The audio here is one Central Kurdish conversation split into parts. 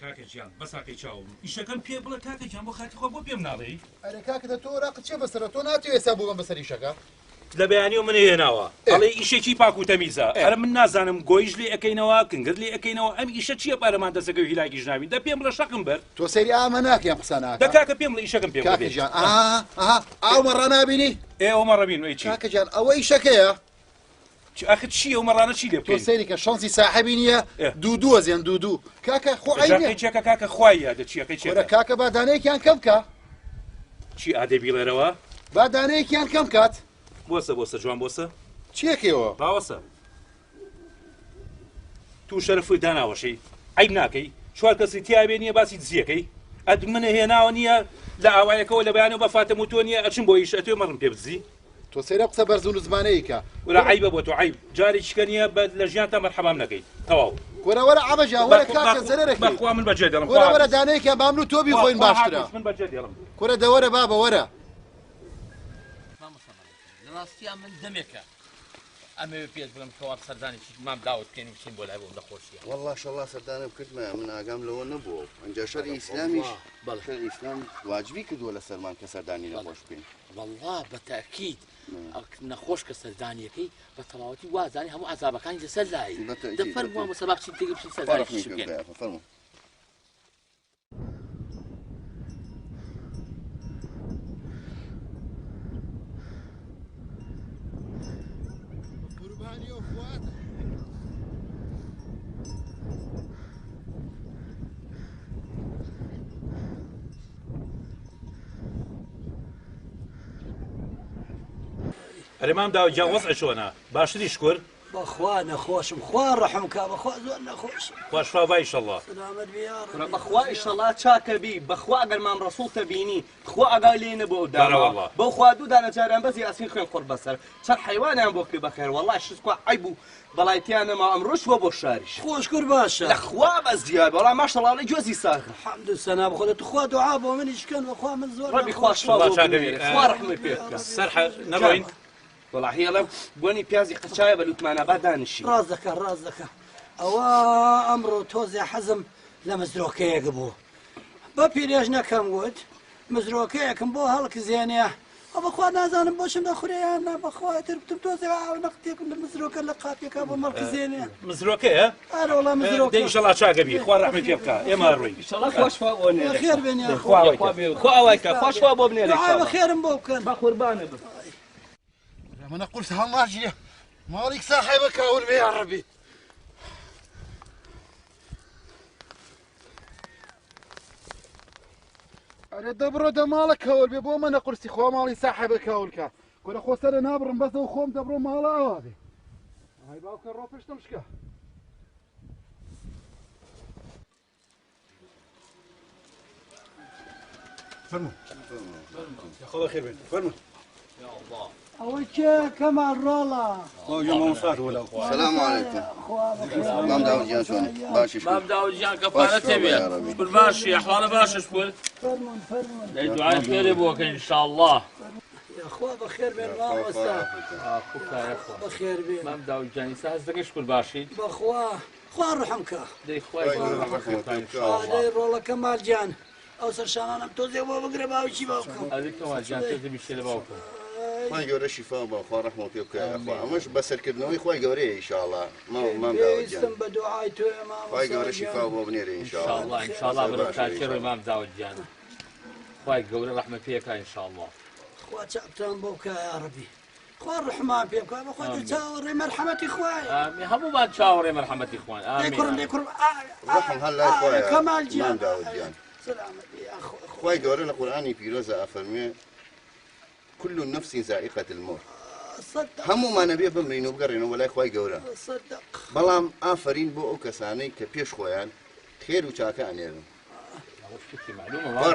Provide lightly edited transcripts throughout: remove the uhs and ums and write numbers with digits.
کاکە گیان بەساقی چاوم ئیشەکەم پێ بڵێ کاکە گیان بۆ خاتی خۆ بۆ پێم ناڵێ ئەرێ کاکە تۆ ڕاقت چێ بەسەرە تۆ ناتوێ ئێستا بووم بەسەر ئیشەکە لە بەیانی و منە هێناوە ئەڵێ ئیشێکی پاک و تەمیزە ئەرە من نازانم گۆیش لێ ئەەکەینەوە کنگرد لێ ئەەکەینەوە ئەم ئیشە چییە پارەمان دەسەکە و هیلاکی ژناوین دە پێم بڵە شەقم بەر تۆ سەیری ئامە ناکەم قسە ناکە دە کاکە پێم بڵێ ئیشەکەم پێ کاکە گیان ئاومە ڕنابینی ئێوەمە ڕەبین چی کاکە گیان ئەوە ئیشەکەیە ئەخ چی ئەو مەڕانە چی لێ تۆ سەیری کە شانسی ساحبی نییە دوو زێن دوو کاکە خۆ عینێ چێکە کاکە خوای یادە چیەکەی چێرە کاکە با دانەیەکیان کەم کە چی ئادەبی لێرەوە با دانەیەکیان کەم کات بۆسە جوان بۆسە چیەکەوە باوەسە تو شەرفوی داناوەشەی عیب ناکەی چوار کەسی تیاابێ نییە باسی دزیەکەی ئەد منە هێناوە نییە لە ئاوایەکەەوە لە بەیانەوە بە فاتە موتۆ نیە ئەچم بۆ ئیش ئەتوێ مەڕم پێ بزی تۆ سەیرە قسە بەرزون و زمانەیەکە ولا عیبە بۆ تۆ عیب جاری چکە نییە لە ژیان تا مەرحەبام نەکەی تەواو وەرە عەبەجا وەرە کاکە زەرەرەکەی بەخوا من بەجێ دەڵم وەرە دانەیەکە بامن و تۆبی خۆین باشترە من بەجێ دێڵم کورە دەوەرە بابە وەرە ڕاستیان من دەمێکە ئەمەوێ پێت بڵم کەوا سەردانێکی مام داوت بکەین بچین بۆ لای بۆم نەخۆشیە والله شەڵا سەردانم کردمە من ئاگام لەوە نەبووە ئەنجا شەری ئیسلامیش شەری ئیسلام واجبی کردووە لە سەرمان کە سەردانی نەخۆش بکەین والله بەتەکید نەخۆش کە سەردانیەکەی بە تەواوەتی وازانی هەموو عەزابەکانی لەسەر لای دەفەرمووە بە سەباق چین تێگە بچین سەردانیش بکەین ئەرێمام داوە گیان وەزعە چۆنە باشتری شکر بەخوا نەخۆشم خوا ڕەحمکە بەخوا زۆر نەخۆشم خوش فاوای ئیشەڵڵا سلامەت بێ یا ڕەبی. بەخوا ئیشەڵڵا چاکە بی بەخوا ئەگەر مام ڕەسوڵ تەبینی خوا ئەگا لێ نەبوو داڕەوەڵڵا بەو خوا دوو دانە جاران بەس یاسین خوێن خۆر بەسەر چەند حیوانیان بۆ کرد بەخێر وەڵڵای شتکوا عیب و بەڵایتیان نەما ئەمڕۆش وە بۆ شاریش خۆشکر باشە لەخوا بەزیاد وەڵام ماشەڵڵا لە گوێزی ساخر حەمد و سەنا بخۆدە خوا دوعا بۆ منیش بکەن بەخوا من زۆر ڕەبی خوا شفا بۆ بنێرێ خوا ڕەحمت پێ بکە سەر نەڕۆین وەڵا هێڵە بۆنی پیازی قەچایە بە لوتمانەبا دانیشی ڕاز دەکە ئەوە ئەمڕۆ تۆزێ حەزم لە مزرۆکەیەک بوو بە پیرێژ نەکەم گوت مزرۆکەیەکم بۆ هەڵکزێنێ ئەو بەخوا نازانم بۆشم دەخورێیان نا بەخوا ترتم تۆزێ نەقتێکم لە مزرۆکە لە قاپێکا بۆ مەڵکزێنێ مزرۆکەیە ئارە وەڵام مزرۆکە ئیشەڵڵا چاکەبی خوا ڕەحمت پێ بکە ئێمە ڕووی ئیشەڵڵا خوا شفا بۆ بنێرێ خێر بێنێ خوا ئەوەی کە خوا شفا بۆ بنێرێ دوعا بەخێرم بۆ بکەن با قوربانە بن من قلت هالماجية مالك صاحبك أول بي يا ربي أنا دبرو دمالك أول بي بو من قلت خو مالي صاحبك أول كا كنا خو سنة نابرم بس وخوم دبرو مالا هذه هاي باوك الروفش تمشكا فرمو يا خو خير بين فرمو يا الله ئەوە کێ کەمال ڕۆڵە السلام عليكم مام داود جان شلونك باشش مام داود جان كفارة تبي كل باشي أحواله باشش كل فەرمون دعاء خير بوك إن شاء الله خوا بەخێر بێن مامۆستا بەخێر بێن مام داود جان ساز دقيش كل باشي بەخوا خوا ڕحمکە دي خوي إن شاء الله ئادەی ڕۆڵە کەمال گیان ئەو سەرشانانم تۆزێ بۆ بگرە باوکی باوکەم هذيك كمان جان تبي شيء لباوكم خواهی گەورە شیفا بە خوا ڕەحمەت پێ بکە ئەمەش بەسەرکردنەوەی خۆی گەورەیە ئینشاءالله مام داود جان پێویستم بە دوعای تۆ خواهی گەورە شیفا بۆ بنێرێ إن شاء الله إن شاء الله بركاته إمام داود جان خوي قولي رحمة فيك إن شاء الله خوا چاکتان بۆ بکە یا ڕەبی خوا ڕحمان پێ بکە بە خۆی چاوەڕێ مەرحەمەتی خوایە آمين همو بعد شاوري مرحمة إخوان دەیکوڕم آمين دەیکوڕم ڕەحم هەر لای خۆیە کەمال مام گیان داود جان سلامەت یا خواهی گەورە لە قورئانی پیرۆزە ئەفەرمێ كل نفس ذائقة الموت هەموومان نەبێ بمرین و بگەڕێنەوە لای خی گەورە بەڵام ئافرین بۆ ئەو کەسانەی کە پێش خۆیان خێر و چاکە ئەنێرن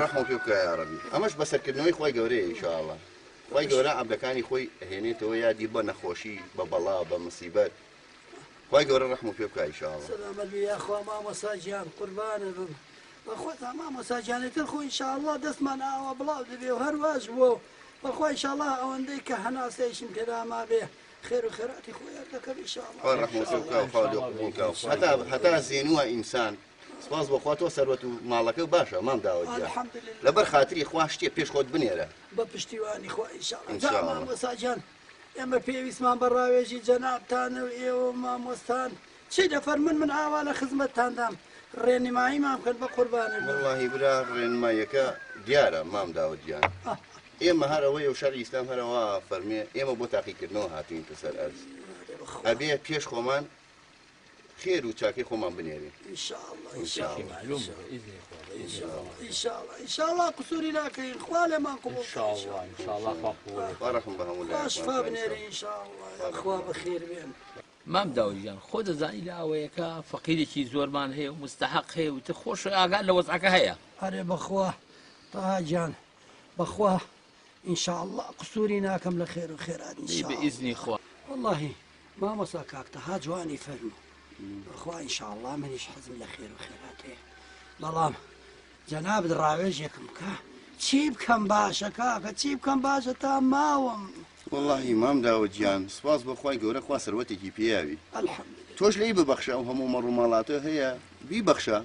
ڕەحمەت پێ بکە یا ڕەبی ئەمەش بەسەرکردنەوەی خی گەورەیە ئینشاءالله خی گەورە عەبدەکانی خۆی ئەهێنێتەوە یادی بە نەخۆشی بە بەڵا بە مصیبەت خی گەورە ڕەحمەت پێ بکە ئینشاءالله سلامەت بێ یا خوا مامۆستا گیان قوربانە بم بەخۆت مامۆستا گیانێتر خۆ ئینشاءالله دەستمان ئاوا بڵاو دەبێ و هەرواش بووە بەخوا ئینشاءالله ئەوەندەی کە هەناسەیشم تێدا ما بێ خێر و خێراتی خۆیان دەکەم ئینشاءالله خوا ڕەحمەت پێ بکە و خوا لێ قبوڵ بکە هەتا زێنووە ئینسان سپاس بەخوا تۆ سەروەت و ماڵەکە باشە مام داوەت لەبەر خاتری خوا شتێ پێش خۆت بنێرە بە پشتیوانی خۆ ئینشاءڵڵا مامۆستاجان ئێمە پێویستمان بە ڕاوێژی جەنابتانە و ئێوە مامۆستان چی دەفەرمون من ئاوا لە خزمەتتاندام ڕێنماییمان بکەن بە قوربانە وەڵڵاهی برا ڕێنماییەکە دیارە مام داوەتیان ئێمە هەرەوەی و شەڕی ئیسلام هەرەوە فەرمێ ئێمە بۆ تاقیکردنەوە هاتوین سەر ئەرز ئەبێ پێش خۆمان خێر و چاکەی خۆمان بنێرێ ئینشاءڵڵا قسووری ناکەین خوا لێمان قبوڵ بارەخم بە هەموو باش فا بنێرە ئینشاءڵڵا خوا بەخێر بێن مام داوەریان خۆ دەزانی لە ئەوەیەکە فەقیرێکی زۆرمان هەیە و مستحق هەیە و تە خۆش ئاگات لە وەزعەکە هەیە ئەرێ بەخوا تاجان بەخوا ئینشاءڵڵا قسووری ناکەم لە خێر و خێرات بئیزنی خوا واللهی مامۆستا کاکتەها جوانی فەرموو بەخوا ئینشاءڵڵا منیش حەزم لە خێر و خێرات هەیە بەڵام جەنابت ڕاوێژێکم کە چی بکەم باشە کاکە چی بکەم باشە تا ماوەم واللهی مام داوەتیان سپاس بەخوای گەورە خوا سەروەتێکی پێیاوی تۆش لی ببەخشە و هەموو مەڕووماڵاتە هەیە بیبەخشە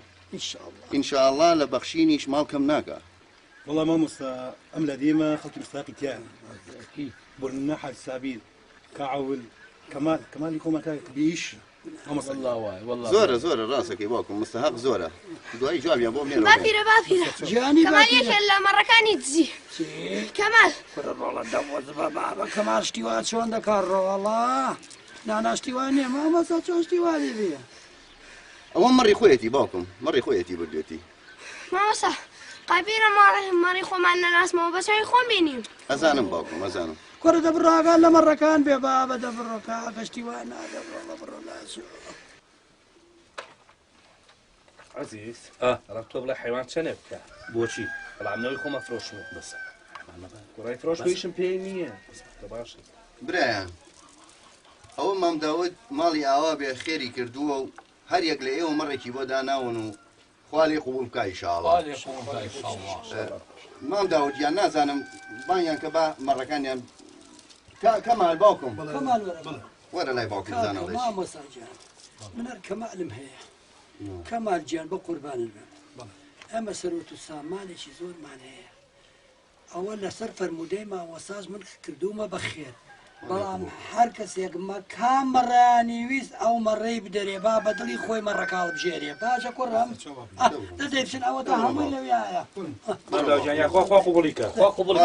ئینشاءڵڵا لە بەخشینیش ماڵ کەم ناکە والله مامۆستا ئەم لە دێمە خەڵکی مستاقی تیان بۆ حاج سابیر کەعەول کەمالی خۆمەکە بیش زۆرە زۆرە ڕاستەکەی باوکم مستەحق زۆرە دوایی جوابیان بۆ بنێرەوە بافیرە کەمال یەکێ لە مەڕەکانی دزی کەمال کەمال شتیوا چۆن دەکات ڕۆڵا ناناشتیوان نییە مامۆستا چۆن شتیوانی بێ ئەوە مەڕی خۆیەتی باوکم مەڕی خۆیەتی بردوێتی مامۆستا قابیرە ماڵی خۆمان نەناسمەوە بەچوی خۆم بینیم ئەزانم باوکم ئەزانم کۆرە دەبڕاگان لە مەڕەکان بێ بابە دەبڕۆکە گەشتیوان نادەبڕۆ بڕۆلاچوو عزیز ڕەب تۆ بڵێ حیوان چەنێ بکە بۆچی بەڵامنەوەی خۆمە فرۆشم بەسە کوڕای فرۆش بۆیشم پێی نییە باش برایان ئەوە مام داوەت ماڵی ئاوا بێ خێری کردووە و هەر یەک لە ئێوە مەڕێکی بۆ داناون و خوا لێ قبوڵ بکە ئینشاءڵڵا مام داوەتیان نازانم بانیان کە با مەڕەکانیان کەمال باوکم وەرە لای باوکم زانەوە مامۆستاجان من هەر کەمالم هەیە کەمال گیان بە قوربانت بێ ئەمە سەرۆت و سامانێکی زۆرمان هەیە ئەوە لەسەر فەرموودەی مامۆستاژ من کردومە بەخێر بەڵام هەر کەسێکمە کام مەڕیانی ویست ئەو مەڕێی بدەرێ با بە دڵی خۆی مەڕەکاڵ بژێرێ باشە کوڕم دەدەی بچن ئەوە تا هەمووی لەویایە خوا قبوڵی کە خوا قبوڵ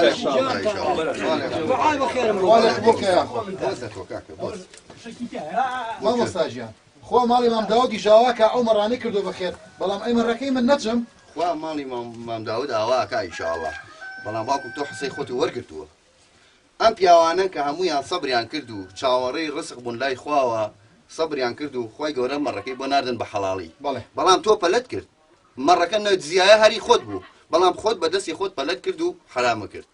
بەعای بەخێرم مامۆستاژیان خۆ ماڵی مام داوەتی ژاوا کە ئەو مەڕانەی کردو بەخێر بەڵام ئەی مەڕەکەی من نەچم خوا ماڵی مام داوەت ئاواکە ئینشاءڵڵا بەڵام باوکم تۆ حسەی خۆت وەرگرتووە ئەم پیاوانە کە هەمویان سەبریان کرد و چاوەڕێی ڕزق بوون لای خواوە سەبریان کرد و خۆی گەورە مەڕەکەی بۆ ناردن بە حەڵاڵی بەڵام تۆ پەلەت کرد مەڕەکە نەجزیایە هەری خۆت بوو بەڵام خۆت بەدەستی خۆت پەلەت کرد و حرامە کرد